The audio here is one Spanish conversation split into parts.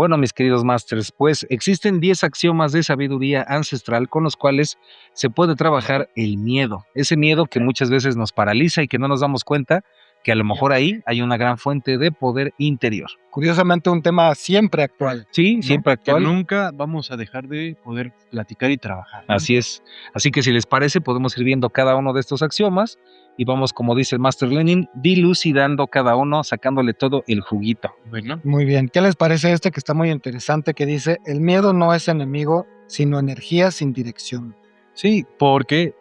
Bueno, mis queridos masters, pues existen 10 axiomas de sabiduría ancestral con los cuales se puede trabajar el miedo. Ese miedo que muchas veces nos paraliza y que no nos damos cuenta que a lo mejor ahí hay una gran fuente de poder interior. Curiosamente, un tema siempre actual. Sí, ¿no? siempre Que actual. nunca vamos a dejar de poder platicar y trabajar, ¿no? Así es. Así que si les parece, podemos ir viendo cada uno de estos axiomas y vamos, como dice el Master Lenin, dilucidando cada uno, sacándole todo el juguito. Bueno, Muy bien. ¿Qué les parece este que está muy interesante que dice, el miedo no es enemigo, sino energía sin dirección? sí, porque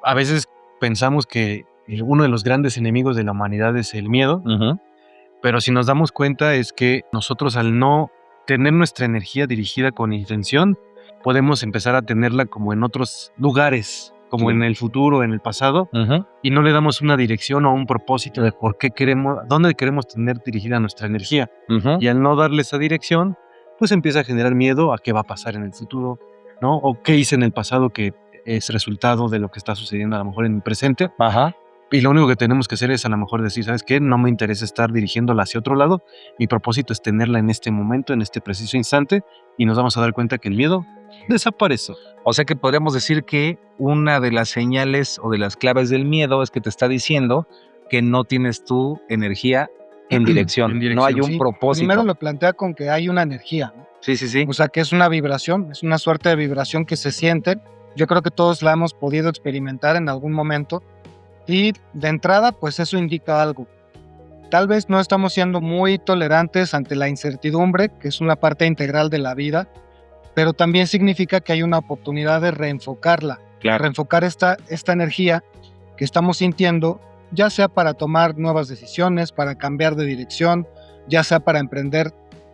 a veces pensamos que uno de los grandes enemigos de la humanidad es el miedo, pero si nos damos cuenta es que nosotros al no tener nuestra energía dirigida con intención, podemos empezar a tenerla como en otros lugares, como Sí. en el futuro, en el pasado, y no le damos una dirección o un propósito de por qué queremos, dónde queremos tener dirigida nuestra energía. Y al no darle esa dirección, pues empieza a generar miedo a qué va a pasar en el futuro, ¿no? O qué hice en el pasado que es resultado de lo que está sucediendo a lo mejor en el presente. Ajá. Y lo único que tenemos que hacer es a lo mejor decir, ¿sabes qué? No me interesa estar dirigiéndola hacia otro lado. Mi propósito es tenerla en este momento, en este preciso instante, y nos vamos a dar cuenta que el miedo desaparece. O sea que podríamos decir que una de las señales o de las claves del miedo es que te está diciendo que no tienes tu energía en dirección. En dirección, No hay un Sí, propósito. Primero lo plantea con que hay una energía, ¿no? Sí, sí, sí. O sea, que es una vibración, es una suerte de vibración que se siente. Yo creo que todos la hemos podido experimentar en algún momento. Y de entrada, pues eso indica algo. Tal vez no estamos siendo muy tolerantes ante la incertidumbre, que es una parte integral de la vida, pero también significa que hay una oportunidad de reenfocarla, Claro. reenfocar esta energía que estamos sintiendo, ya sea para tomar nuevas decisiones, para cambiar de dirección, ya sea para emprender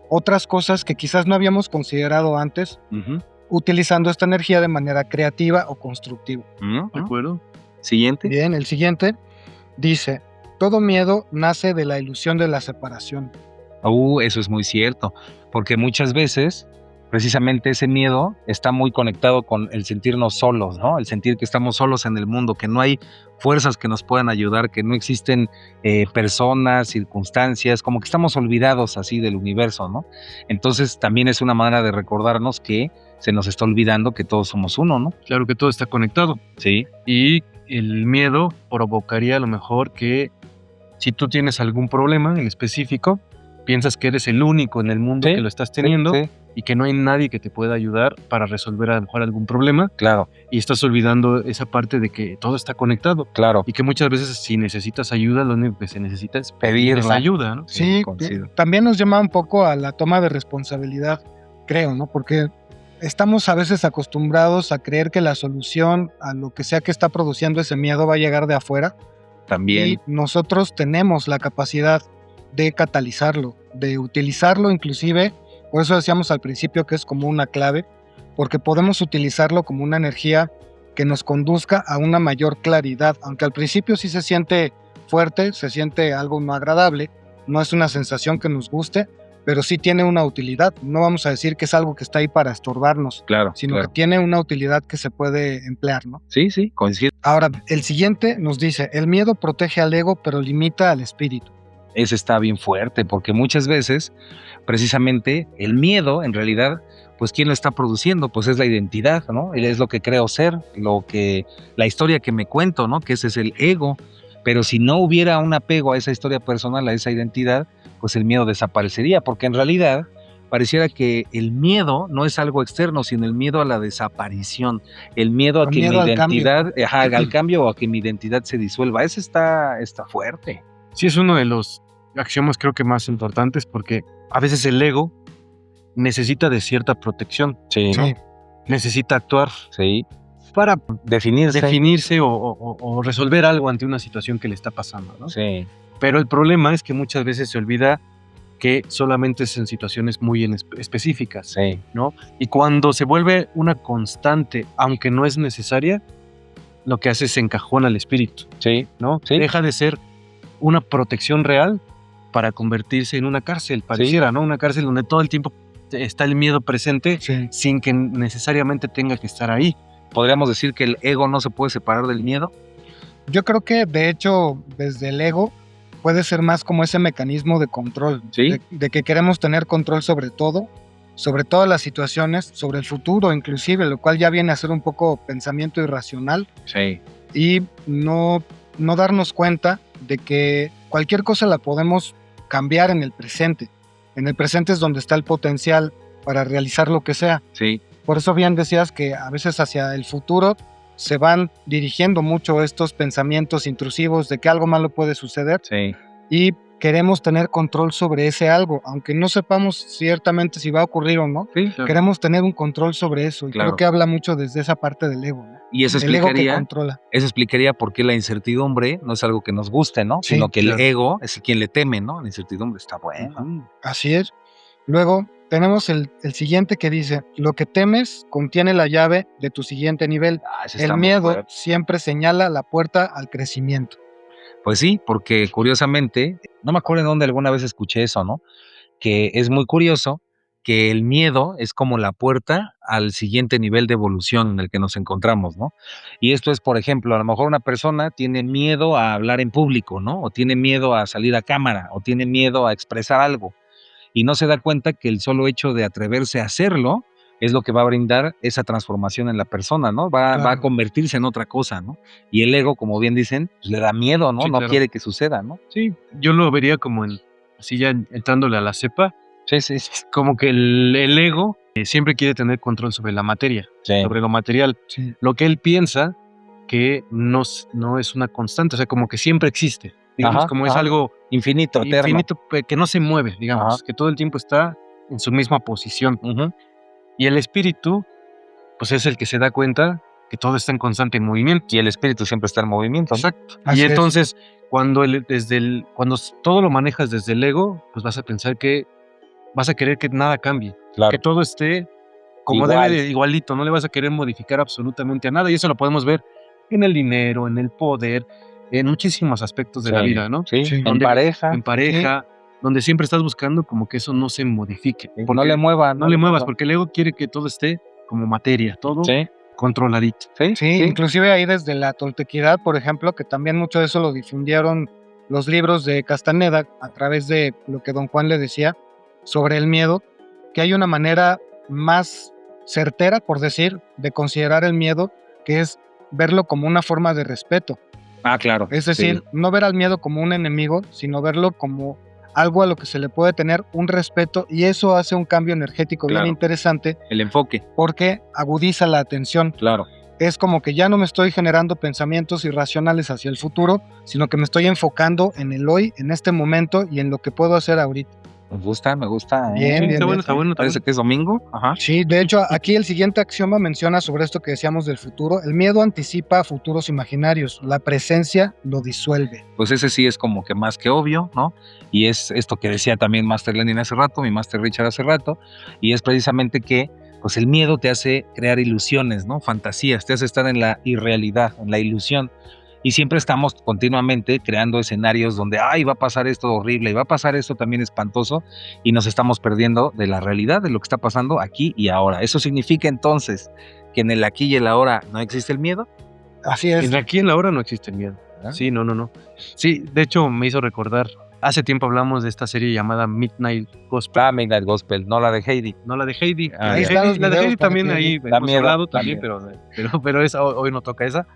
otras cosas que quizás no habíamos considerado antes, utilizando esta energía de manera creativa o constructiva. ¿De acuerdo? Siguiente. Bien, el siguiente dice, todo miedo nace de la ilusión de la separación. Eso es muy cierto, porque muchas veces precisamente ese miedo está muy conectado con el sentirnos solos, ¿no? El sentir que estamos solos en el mundo, que no hay fuerzas que nos puedan ayudar, que no existen personas, circunstancias, como que estamos olvidados así del universo, ¿no? Entonces también es una manera de recordarnos que se nos está olvidando que todos somos uno, ¿no? Claro que todo está conectado. Sí. Y el miedo provocaría a lo mejor que si tú tienes algún problema en específico, piensas que eres el único en el mundo Sí, que lo estás teniendo Sí, y que no hay nadie que te pueda ayudar para resolver a lo mejor algún problema claro, y estás olvidando esa parte de que todo está conectado claro. y que muchas veces si necesitas ayuda, lo único que se necesita es Pedirla. esa ayuda, ¿no? Sí, coincido. también nos llama un poco a la toma de responsabilidad, creo, ¿no? Porque estamos a veces acostumbrados a creer que la solución a lo que sea que está produciendo ese miedo va a llegar de afuera. También. Y nosotros tenemos la capacidad de catalizarlo, de utilizarlo inclusive, por eso decíamos al principio que es como una clave, porque podemos utilizarlo como una energía que nos conduzca a una mayor claridad, aunque al principio sí se siente fuerte, se siente algo no agradable, no es una sensación que nos guste, pero sí tiene una utilidad. No vamos a decir que es algo que está ahí para estorbarnos, Claro, sino claro. que tiene una utilidad que se puede emplear, ¿no? Sí, sí, coincido. Ahora, el siguiente nos dice, el miedo protege al ego, pero limita al espíritu. Ese está bien fuerte, porque muchas veces, precisamente, el miedo, en realidad, pues, ¿quién lo está produciendo? Pues es la identidad, ¿no? Es lo que creo ser, la historia que me cuento, ¿no? Que ese es el ego. Pero si no hubiera un apego a esa historia personal, a esa identidad, pues el miedo desaparecería, porque en realidad pareciera que el miedo no es algo externo, sino el miedo a la desaparición, el miedo a El que miedo mi al cambio. identidad, al cambio o a que mi identidad se disuelva. Ese está fuerte. Sí, es uno de los axiomas creo que más importantes porque a veces el ego necesita de cierta protección, Sí, Sí. necesita actuar sí. para Definirse. definirse o resolver algo ante una situación que le está pasando, ¿no? Sí, Pero el problema es que muchas veces se olvida que solamente es en situaciones muy específicas, sí. ¿no? Y cuando se vuelve una constante, aunque no es necesaria, lo que hace es encajona al espíritu, Sí, ¿no? Sí. Deja de ser una protección real para convertirse en una cárcel, pareciera, ¿no? Una cárcel donde todo el tiempo está el miedo presente Sí. sin que necesariamente tenga que estar ahí. podríamos decir que el ego no se puede separar del miedo. Yo creo que de hecho desde el ego puede ser más como ese mecanismo de control, Sí. de que queremos tener control sobre todo sobre todas las situaciones, sobre el futuro inclusive, lo cual ya viene a ser un poco pensamiento irracional Sí. y no darnos cuenta de que cualquier cosa la podemos cambiar en el presente. En el presente es donde está el potencial para realizar lo que sea. Sí. Por eso bien decías que a veces hacia el futuro se van dirigiendo mucho estos pensamientos intrusivos de que algo malo puede suceder Sí. y queremos tener control sobre ese algo, aunque no sepamos ciertamente si va a ocurrir o no. Sí. Claro. Queremos tener un control sobre eso y Claro. creo que habla mucho desde esa parte del ego, ¿no? Y eso El ego que explicaría, controla. por qué la incertidumbre no es algo que nos guste, ¿no? Sí, Sino que claro. el ego es quien le teme, ¿no? La incertidumbre está buena. Ujú. Así es. Luego tenemos el siguiente que dice, lo que temes contiene la llave de tu siguiente nivel. Ese está El muy miedo fuerte. siempre señala la puerta al crecimiento. Pues sí, porque curiosamente, no me acuerdo en dónde alguna vez escuché eso, ¿no? Que es muy curioso que el miedo es como la puerta al siguiente nivel de evolución en el que nos encontramos, ¿no? Y esto es, por ejemplo, a lo mejor una persona tiene miedo a hablar en público, ¿no? O tiene miedo a salir a cámara, o tiene miedo a expresar algo, y no se da cuenta que el solo hecho de atreverse a hacerlo es lo que va a brindar esa transformación en la persona, ¿no? Va a Claro. convertirse en otra cosa, ¿no? Y el ego, como bien dicen, pues le da miedo, ¿no? Sí, No claro. quiere que suceda, ¿no? Sí, yo lo vería como así ya entrándole a la cepa, Sí, sí, sí. como que el ego siempre quiere tener control sobre la materia, Sí. sobre lo material. Sí. Lo que él piensa que no es una constante, o sea, como que siempre existe. Digamos, Ajá, como es ajá. algo Infinito, eterno. infinito, que no se mueve, digamos, Ajá. que todo el tiempo está en su misma posición. Ujú. Y el espíritu, pues es el que se da cuenta que todo está en constante movimiento. Y el espíritu siempre está en movimiento, ¿no? Exacto. Así Y es. entonces, cuando todo lo manejas desde el ego, pues vas a pensar que vas a querer que nada cambie, Claro. que todo esté como Igual. debe de igualito, no le vas a querer modificar absolutamente a nada. Y eso lo podemos ver en el dinero, en el poder, en muchísimos aspectos de la Sí, vida, ¿no? Sí, Sí. en Donde- pareja. En pareja, donde siempre estás buscando como que eso no se modifique. No Porque le muevan. no le muevas, porque el ego quiere que todo esté como materia, todo Sí, controladito. sí, Sí, inclusive ahí desde la toltequidad, por ejemplo, que también mucho de eso lo difundieron los libros de Castaneda a través de lo que don Juan le decía sobre el miedo, que hay una manera más certera, por decir, de considerar el miedo, que es verlo como una forma de respeto. Ah, claro. Es decir, no ver al miedo como un enemigo, sino verlo como algo a lo que se le puede tener un respeto, y eso hace un cambio energético Claro. bien interesante El enfoque, porque agudiza la atención. claro. Es como que ya no me estoy generando pensamientos irracionales hacia el futuro, sino que me estoy enfocando en el hoy, en este momento y en lo que puedo hacer ahorita. Me gusta, me gusta. Bien, bien, Está bueno, bien. está bueno. Parece que es domingo. Ajá. Sí, de hecho, aquí el siguiente axioma menciona sobre esto que decíamos del futuro. El miedo anticipa futuros imaginarios, la presencia lo disuelve. Pues ese sí es como que más que obvio, ¿no? Y es esto que decía también Master Lenin hace rato, mi Master Richard hace rato, y es precisamente que pues el miedo te hace crear ilusiones, ¿no? Fantasías, te hace estar en la irrealidad, en la ilusión. Y siempre estamos continuamente creando escenarios donde, ay, va a pasar esto horrible, y va a pasar esto también espantoso, y nos estamos perdiendo de la realidad, de lo que está pasando aquí y ahora. ¿Eso significa entonces que en el aquí y el ahora no existe el miedo? Así es. En aquí en la hora no existe el miedo. ¿Ah? Sí, no. Sí, de hecho me hizo recordar, hace tiempo hablamos de esta serie llamada Midnight Gospel, Ah, Midnight Gospel, no la de Heidi. no la de Heidi. Ah, Ahí ya. están los La de videos Heidi para también que- ahí Da hemos miedo hablado también, pero esa, hoy no toca esa.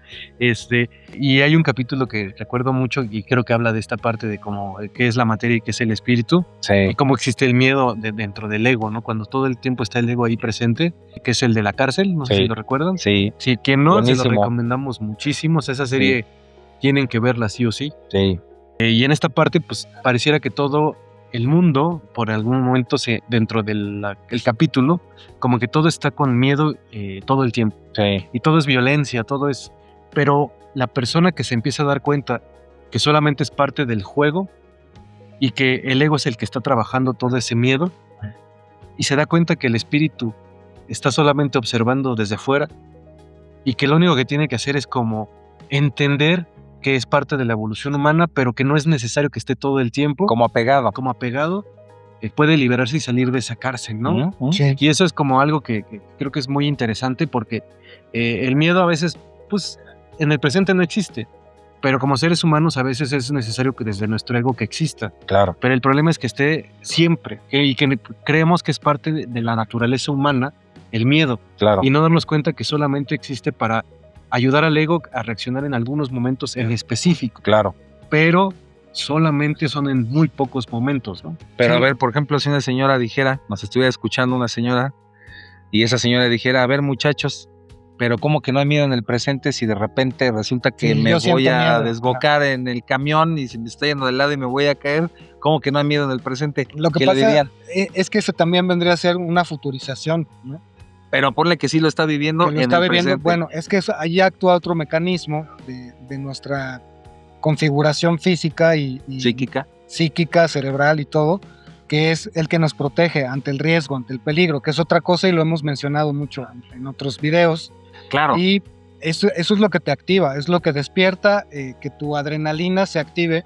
Y hay un capítulo que recuerdo mucho y creo que habla de esta parte de cómo qué es la materia y qué es el espíritu y Sí, cómo existe el miedo dentro del ego, ¿no? Cuando todo el tiempo está el ego ahí presente, que es el de la cárcel, no sé Sí. si lo recuerdan. sí, Si quien no, se lo Buenísimo. recomendamos muchísimo. Esa serie tienen que verla sí o sí. sí. Y en esta parte, pues pareciera que todo el mundo, por algún momento, dentro del el capítulo, como que todo está con miedo todo el tiempo. Sí, Y todo es violencia, todo es... Pero la persona que se empieza a dar cuenta que solamente es parte del juego y que el ego es el que está trabajando todo ese miedo y se da cuenta que el espíritu está solamente observando desde fuera y que lo único que tiene que hacer es como entender que es parte de la evolución humana, pero que no es necesario que esté todo el tiempo como apegado. como apegado, puede liberarse y salir de esa cárcel, ¿no? Ujú. Sí. Y eso es como algo que creo que es muy interesante porque el miedo a veces, pues, en el presente no existe. Pero como seres humanos a veces es necesario que desde nuestro ego que exista. Claro. Pero el problema es que esté siempre y que creemos que es parte de la naturaleza humana el miedo. Claro. Y no darnos cuenta que solamente existe para ayudar al ego a reaccionar en algunos momentos en específico. Claro. Pero solamente son en muy pocos momentos, ¿no? Pero a ver, por ejemplo, si una señora dijera, nos estuviera escuchando una señora, y esa señora dijera, a ver, muchachos, pero ¿cómo que no hay miedo en el presente si de repente resulta que me voy a desbocar en el camión y se me está yendo de lado y me voy a caer? ¿Cómo que no hay miedo en el presente? Lo que pasa es que eso también vendría a ser una futurización, ¿no? Pero ponle que sí lo está viviendo en el presente. Bueno, es que ahí actúa otro mecanismo de nuestra configuración física y psíquica, cerebral y todo, que es el que nos protege ante el riesgo, ante el peligro, que es otra cosa y lo hemos mencionado mucho en otros videos. Claro. Y eso es lo que te activa, es lo que despierta que tu adrenalina se active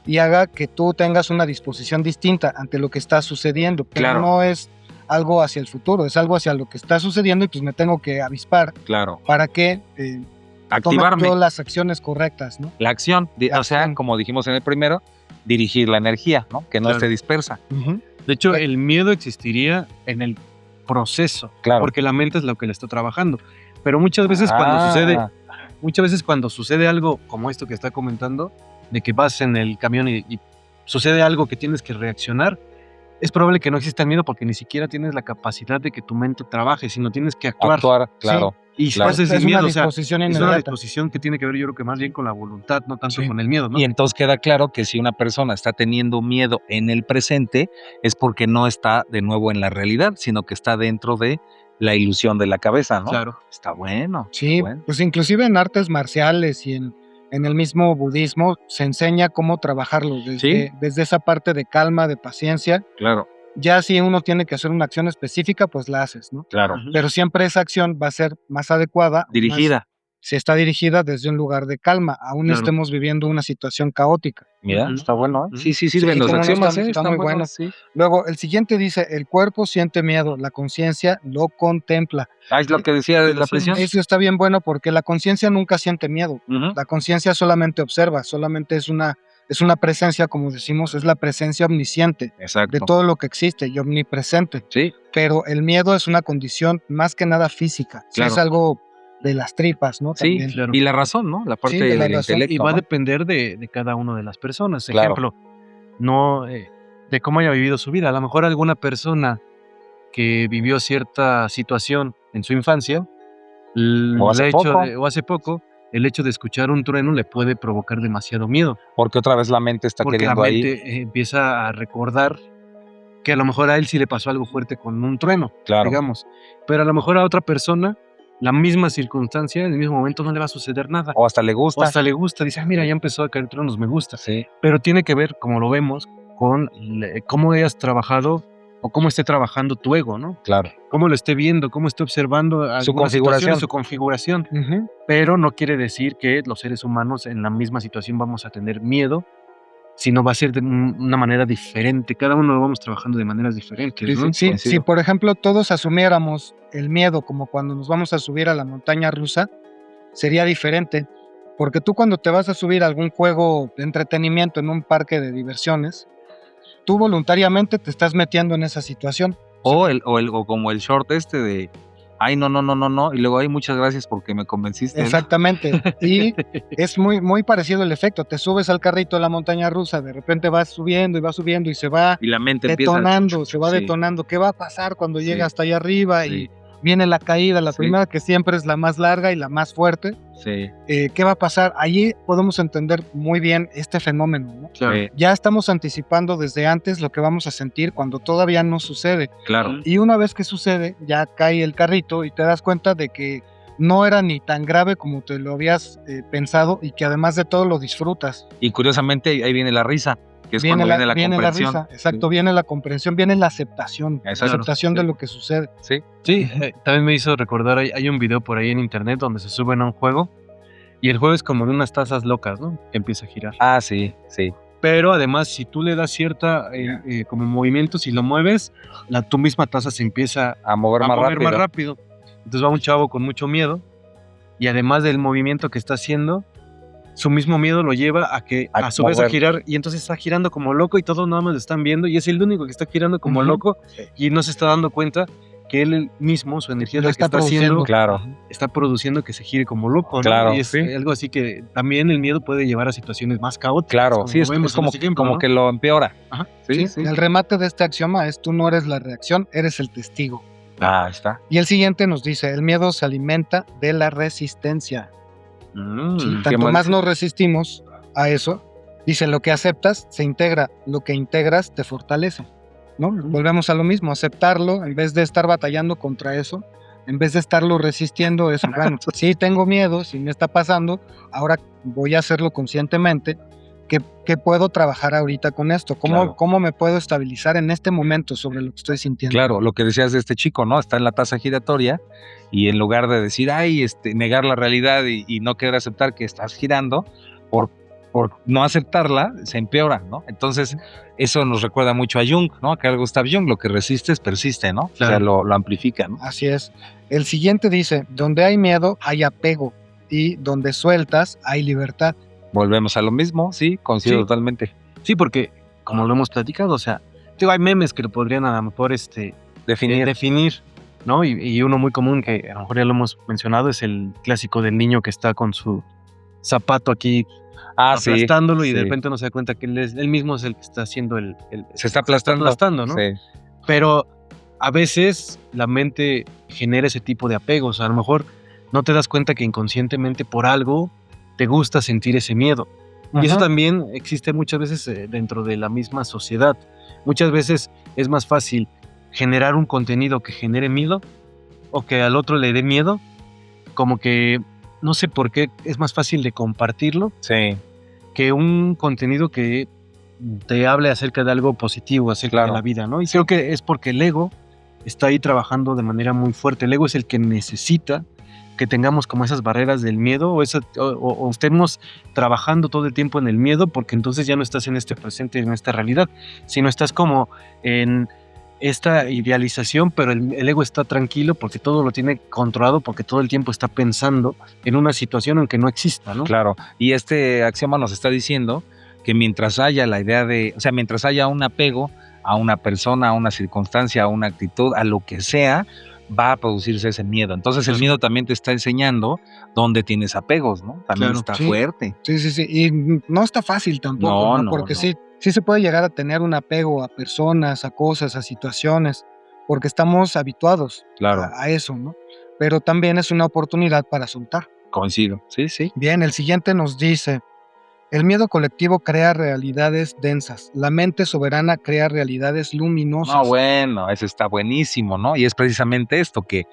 y haga que tú tengas una disposición distinta ante lo que está sucediendo. Pero claro. No es algo hacia el futuro, es algo hacia lo que está sucediendo y pues me tengo que avispar. Claro. Para que activarme. Tome todas las acciones correctas, ¿no? La acción, o sea, como dijimos en el primero, dirigir la energía, ¿no? Que no esté dispersa. Uh-huh. De hecho, el miedo existiría en el proceso, porque la mente es lo que le está trabajando. Pero muchas veces cuando sucede algo como esto que está comentando, de que vas en el camión y sucede algo que tienes que reaccionar, es probable que no exista el miedo porque ni siquiera tienes la capacidad de que tu mente trabaje, sino tienes que actuar. Claro. Sí. Y si haces el miedo, es una inmediata. disposición que tiene que ver, yo creo que más bien con la voluntad, no tanto con el miedo, ¿no? Y entonces queda claro que si una persona está teniendo miedo en el presente, es porque no está de nuevo en la realidad, sino que está dentro de la ilusión de la cabeza, ¿no? Claro. Está bueno. Sí, pues inclusive en artes marciales y en el mismo budismo se enseña cómo trabajarlo desde esa parte de calma, de paciencia. Claro. Ya si uno tiene que hacer una acción específica, pues la haces, ¿no? Claro. Pero siempre esa acción va a ser más adecuada. Dirigida. Si está dirigida desde un lugar de calma, aún estemos viviendo una situación caótica. Mira, está bueno, ¿eh? Sí, sirven los axiomas, está muy bueno. Sí. Luego, el siguiente dice, el cuerpo siente miedo, la conciencia lo contempla. Es lo que decía de la presión. Eso está bien bueno porque la conciencia nunca siente miedo. La conciencia solamente observa, solamente es una presencia, como decimos, es la presencia omnisciente de todo lo que existe y omnipresente. Sí. Pero el miedo es una condición más que nada física. Claro. Es algo de las tripas, ¿no? Sí, también. Claro. Y la razón, ¿no? La parte del intelecto. Y va a depender de cada una de las personas. Claro. Ejemplo, de cómo haya vivido su vida. A lo mejor alguna persona que vivió cierta situación en su infancia, o hace poco, el hecho de escuchar un trueno le puede provocar demasiado miedo. Porque otra vez la mente está queriendo ahí. Porque la mente empieza a recordar que a lo mejor a él sí le pasó algo fuerte con un trueno, digamos. Pero a lo mejor a otra persona, la misma circunstancia, en el mismo momento no le va a suceder nada. O hasta le gusta. Dice, mira, ya empezó a caer truenos, me gusta. Sí. Pero tiene que ver, como lo vemos, con cómo hayas trabajado o cómo esté trabajando tu ego, ¿no? Claro. Cómo lo esté viendo, cómo esté observando su configuración. Uh-huh. Pero no quiere decir que los seres humanos en la misma situación vamos a tener miedo, sino va a ser de una manera diferente. Cada uno lo vamos trabajando de maneras diferentes, ¿no? Sí, si por ejemplo todos asumiéramos el miedo como cuando nos vamos a subir a la montaña rusa, sería diferente. Porque tú cuando te vas a subir a algún juego de entretenimiento en un parque de diversiones, tú voluntariamente te estás metiendo en esa situación. O como el short de ay, no, y luego, ay, muchas gracias porque me convenciste. Exactamente, y es muy, muy parecido el efecto, te subes al carrito de la montaña rusa, de repente vas subiendo y se va y la mente detonando, detonando, ¿qué va a pasar cuando llega hasta allá arriba? Y viene la caída, la primera que siempre es la más larga y la más fuerte. Sí. ¿Qué va a pasar? Allí podemos entender muy bien este fenómeno, ¿no? Claro. Ya estamos anticipando desde antes lo que vamos a sentir cuando todavía no sucede. Claro. Y una vez que sucede, ya cae el carrito y te das cuenta de que no era ni tan grave como te lo habías pensado y que además de todo lo disfrutas. Y curiosamente ahí viene la risa. Que es cuando viene la comprensión. La risa, exacto, viene la comprensión, viene la aceptación. Exacto. La aceptación de lo que sucede. Sí, también me hizo recordar, hay un video por ahí en internet donde se suben a un juego y el juego es como de unas tazas locas, ¿no? Que empieza a girar. Ah, sí. Pero además, si tú le das cierta como movimiento, si lo mueves, tu misma taza se empieza a mover más rápido. Entonces va un chavo con mucho miedo y además del movimiento que está haciendo, su mismo miedo lo lleva a que a su vez a girar, y entonces está girando como loco y todos nada más lo están viendo y es el único que está girando como loco y no se está dando cuenta que él mismo, su energía es la que está haciendo, está produciendo que se gire como loco, ¿no? Claro, y es algo así que también el miedo puede llevar a situaciones más caóticas. Claro, sí, es como, como ¿no? Que lo empeora. Ajá. Sí. El remate de este axioma es: tú no eres la reacción, eres el testigo. Ah, está. Y el siguiente nos dice: el miedo se alimenta de la resistencia. Tanto más nos resistimos a eso, dice, lo que aceptas se integra, lo que integras te fortalece, ¿no? Volvemos a lo mismo, aceptarlo en vez de estar batallando contra eso, en vez de estarlo resistiendo, eso, bueno, sí tengo miedo, sí me está pasando, ahora voy a hacerlo conscientemente. ¿Qué puedo trabajar ahorita con esto? ¿Cómo me puedo estabilizar en este momento sobre lo que estoy sintiendo? Claro, lo que decías de este chico, ¿no? Está en la tasa giratoria y en lugar de decir, negar la realidad y no querer aceptar que estás girando, por no aceptarla, se empeora, ¿no? Entonces, eso nos recuerda mucho a Jung, ¿no? A Carl Gustav Jung, lo que resistes persiste, ¿no? Claro. O sea, lo amplifica, ¿no? Así es. El siguiente dice: donde hay miedo, hay apego, y donde sueltas, hay libertad. Volvemos a lo mismo, sí, coincido totalmente. Sí, porque como lo hemos platicado, o sea, hay memes que lo podrían a lo mejor definir, ¿no? Y uno muy común que a lo mejor ya lo hemos mencionado es el clásico del niño que está con su zapato aquí aplastándolo y de repente no se da cuenta que él mismo es el que está haciendo se está aplastando, ¿no? Sí. Pero a veces la mente genera ese tipo de apegos, a lo mejor no te das cuenta que inconscientemente por algo te gusta sentir ese miedo. Y eso también existe muchas veces dentro de la misma sociedad. Muchas veces es más fácil generar un contenido que genere miedo o que al otro le dé miedo, como que no sé por qué es más fácil de compartirlo que un contenido que te hable acerca de algo positivo, acerca de la vida, ¿no? Y creo que es porque el ego está ahí trabajando de manera muy fuerte. El ego es el que necesita que tengamos como esas barreras del miedo o estemos trabajando todo el tiempo en el miedo, porque entonces ya no estás en este presente, en esta realidad, sino estás como en esta idealización, pero el ego está tranquilo porque todo lo tiene controlado, porque todo el tiempo está pensando en una situación aunque no exista, ¿no? Claro, y este axioma nos está diciendo que mientras haya mientras haya un apego a una persona, a una circunstancia, a una actitud, a lo que sea, va a producirse ese miedo. Entonces el miedo también te está enseñando dónde tienes apegos, ¿no? También está fuerte. Sí. Y no está fácil tampoco, ¿no? Porque sí se puede llegar a tener un apego a personas, a cosas, a situaciones, porque estamos habituados a eso, ¿no? Pero también es una oportunidad para soltar. Coincido, sí. Bien, el siguiente nos dice: el miedo colectivo crea realidades densas. La mente soberana crea realidades luminosas. No, bueno, eso está buenísimo, ¿no? Y es precisamente esto que,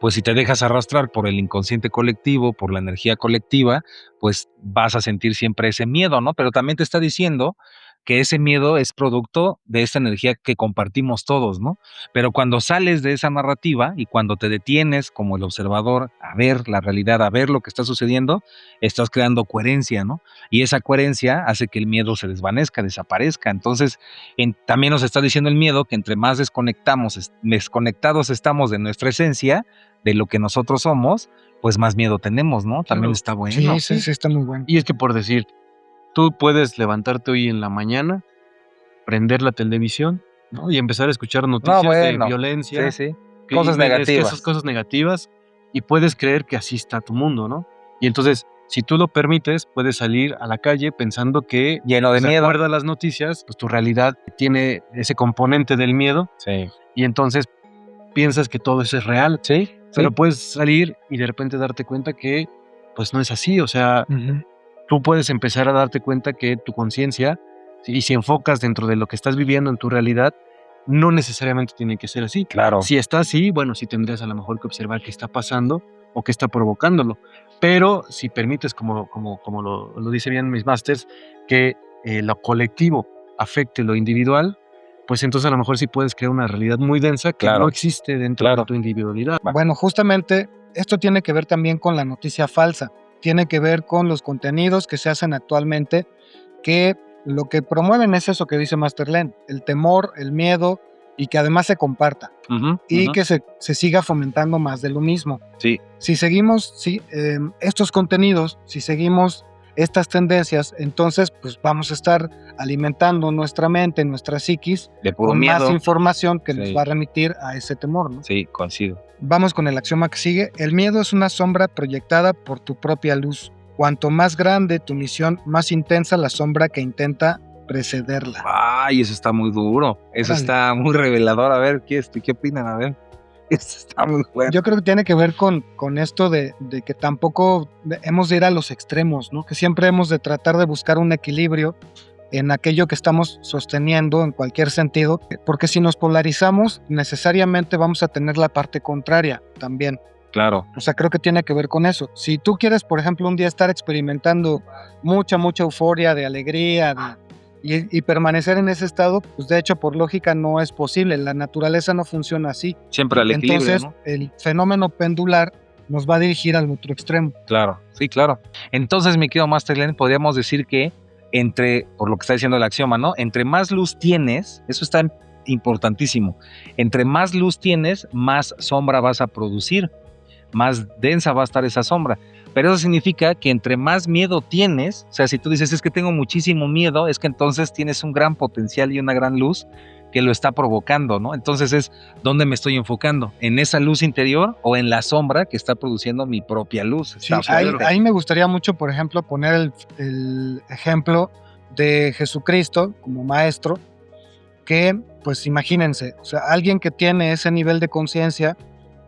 pues si te dejas arrastrar por el inconsciente colectivo, por la energía colectiva, pues vas a sentir siempre ese miedo, ¿no? Pero también te está diciendo que ese miedo es producto de esta energía que compartimos todos, ¿no? Pero cuando sales de esa narrativa y cuando te detienes como el observador a ver la realidad, a ver lo que está sucediendo, estás creando coherencia, ¿no? Y esa coherencia hace que el miedo se desvanezca, desaparezca. Entonces, también nos está diciendo el miedo que entre más desconectados estamos de nuestra esencia, de lo que nosotros somos, pues más miedo tenemos, ¿no? También está bueno. Sí, está muy bueno. Y es que por decir, tú puedes levantarte hoy en la mañana, prender la televisión, ¿no? Y empezar a escuchar noticias de violencia. Cosas negativas. Esas cosas negativas, y puedes creer que así está tu mundo, ¿no? Y entonces, si tú lo permites, puedes salir a la calle pensando que lleno de miedo. De acuerdo a las noticias, pues tu realidad tiene ese componente del miedo. Sí. Y entonces piensas que todo eso es real. Sí. Pero puedes salir y de repente darte cuenta que pues no es así. O sea, tú puedes empezar a darte cuenta que tu conciencia, y si enfocas dentro de lo que estás viviendo en tu realidad, no necesariamente tiene que ser así. Claro. Si está así, bueno, sí tendrías a lo mejor que observar qué está pasando o qué está provocándolo. Pero si permites, como lo dice bien mis masters, que lo colectivo afecte lo individual, pues entonces a lo mejor sí puedes crear una realidad muy densa que no existe dentro de tu individualidad. Bueno, justamente esto tiene que ver también con la noticia falsa, tiene que ver con los contenidos que se hacen actualmente, que lo que promueven es eso que dice Master Len, el temor, el miedo, y que además se comparta, que se siga fomentando más de lo mismo. Sí. Si seguimos estos contenidos, si seguimos estas tendencias, entonces pues vamos a estar alimentando nuestra mente, nuestra psiquis, de puro con miedo. más información que Sí. nos va a remitir a ese temor, ¿no? Sí, coincido. Vamos con el axioma que sigue. El miedo es una sombra proyectada por tu propia luz. Cuanto más grande tu misión, más intensa la sombra que intenta precederla. Ay, eso está muy duro. Eso Órale. está muy revelador. A ver, ¿qué opinan? A ver. Eso está muy fuerte. Yo creo que tiene que ver con esto de que tampoco hemos de ir a los extremos, ¿no? Que siempre hemos de tratar de buscar un equilibrio en aquello que estamos sosteniendo en cualquier sentido, porque si nos polarizamos, necesariamente vamos a tener la parte contraria también. Claro. O sea, creo que tiene que ver con eso. Si tú quieres, por ejemplo, un día estar experimentando mucha euforia, de alegría, y permanecer en ese estado, pues de hecho, por lógica, no es posible. La naturaleza no funciona así. Siempre al equilibrio, Entonces, ¿no? el fenómeno pendular nos va a dirigir al otro extremo. Claro, sí, claro. Entonces, mi querido Master Glenn, podríamos decir que por lo que está diciendo el axioma, ¿no? Entre más luz tienes, eso está importantísimo. Entre más luz tienes, más sombra vas a producir, más densa va a estar esa sombra. Pero eso significa que entre más miedo tienes, o sea, si tú dices, es que tengo muchísimo miedo, es que entonces tienes un gran potencial y una gran luz que lo está provocando, ¿no? Entonces es, ¿dónde me estoy enfocando? ¿En esa luz interior o en la sombra que está produciendo mi propia luz? Sí, ahí me gustaría mucho, por ejemplo, poner el ejemplo de Jesucristo como maestro, que, pues imagínense, o sea, alguien que tiene ese nivel de conciencia,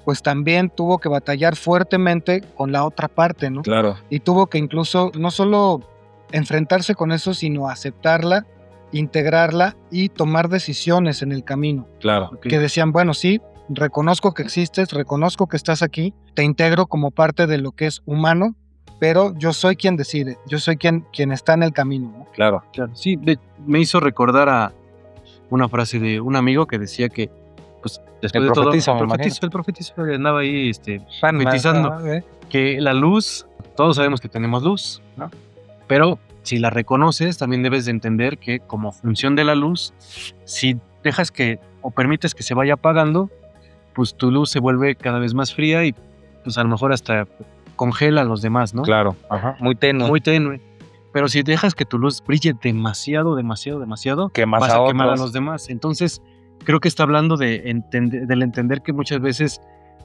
pues también tuvo que batallar fuertemente con la otra parte, ¿no? Claro. Y tuvo que incluso no solo enfrentarse con eso, sino aceptarla, integrarla y tomar decisiones en el camino. Claro. Okay. Que decían, bueno, sí, reconozco que existes, reconozco que estás aquí, te integro como parte de lo que es humano, pero yo soy quien decide, yo soy quien está en el camino, ¿no? Claro. Claro, sí, me hizo recordar a una frase de un amigo que decía que, pues, después El de todo, profetizo, el profetizo andaba ahí profetizando que la luz, todos sabemos que tenemos luz, ¿no? Pero si la reconoces, también debes de entender que como función de la luz, si dejas que o permites que se vaya apagando, pues tu luz se vuelve cada vez más fría y pues a lo mejor hasta congela a los demás, ¿no? Claro. Ajá. Muy tenue. Muy tenue. Pero si dejas que tu luz brille demasiado, Quemas vas a a quemar a otros. los demás. Entonces, creo que está hablando del entender que muchas veces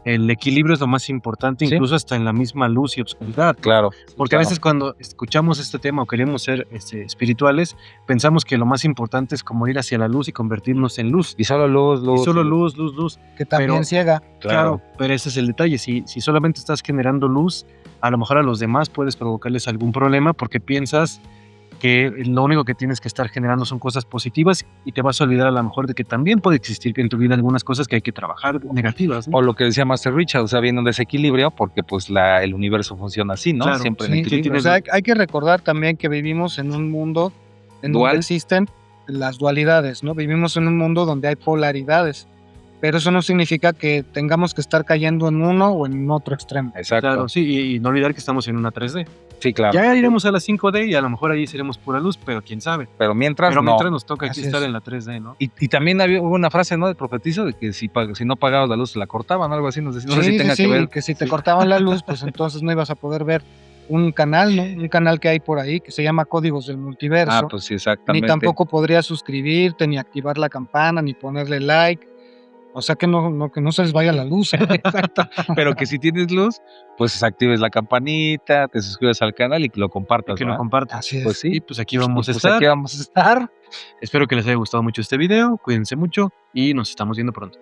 el equilibrio es lo más importante, Sí. incluso hasta en la misma luz y obscuridad. Claro. Porque a veces cuando escuchamos este tema o queremos ser espirituales, pensamos que lo más importante es como ir hacia la luz y convertirnos en luz. Y solo luz, Y solo luz. Que también Pero- ciega. Claro, pero ese es el detalle. Si solamente estás generando luz, a lo mejor a los demás puedes provocarles algún problema porque piensas que lo único que tienes que estar generando son cosas positivas y te vas a olvidar a lo mejor de que también puede existir en tu vida algunas cosas que hay que trabajar negativas, ¿no? O lo que decía Master Richard, o sea, viene un desequilibrio porque pues el universo funciona así, ¿no? Claro, Siempre en Sí, equilibrio. o sea, hay que recordar también que vivimos en un mundo en Dual. donde existen las dualidades, ¿no? Vivimos en un mundo donde hay polaridades, pero eso no significa que tengamos que estar cayendo en uno o en otro extremo. Exacto. Claro, sí, y no olvidar que estamos en una 3D. Sí, claro. Ya iremos a la 5D y a lo mejor ahí seremos pura luz, pero quién sabe. Pero mientras Pero no. mientras nos toca aquí Así estar es. en la 3D, ¿no? Y también hubo una frase, ¿no? Del profetizo de que si no pagabas la luz la cortaban, algo así. No sé si tenga que ver. que si te cortaban la luz, pues entonces no ibas a poder ver un canal, ¿no? Un canal que hay por ahí que se llama Códigos del Multiverso. Ah, pues sí, Ni exactamente. tampoco podrías suscribirte, ni activar la campana, ni ponerle like. O sea que no se les vaya la luz. Exacto. Pero que si tienes luz, pues actives la campanita, te suscribes al canal y que lo compartas. Que lo ¿verdad? compartas. Así es. Pues sí. Y pues aquí vamos a Pues estar. aquí vamos a estar. Espero que les haya gustado mucho este video. Cuídense mucho y nos estamos viendo pronto.